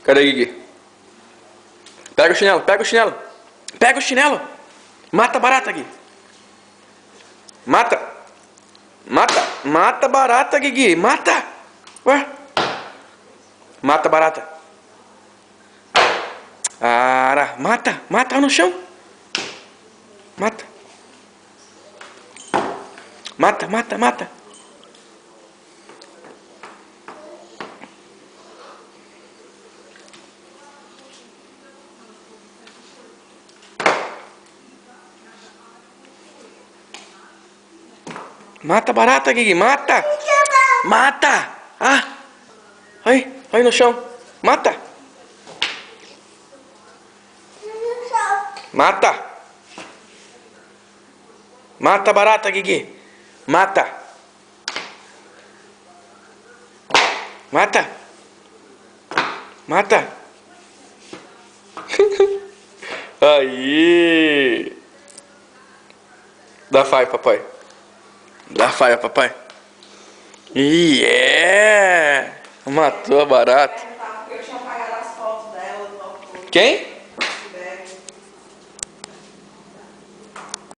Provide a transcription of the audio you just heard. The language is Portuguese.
Cadê, Gui? Pega o chinelo, pega o chinelo. Pega o chinelo. Mata a barata, Gui. Mata. Mata. Mata a barata, Gui. Mata. Ué. Mata a barata. Ara. Mata. Mata no chão. Mata. Mata, mata, mata. Mata a barata, Gui. Mata. Mata. Ah. Aí no chão. Mata. Mata. Mata a barata, Gui. Mata. Mata. Mata. Aí. Dá faia, papai. Dá faia, papai. Yeah! Matou a barata. Eu tinha apagado as fotos dela. Quem?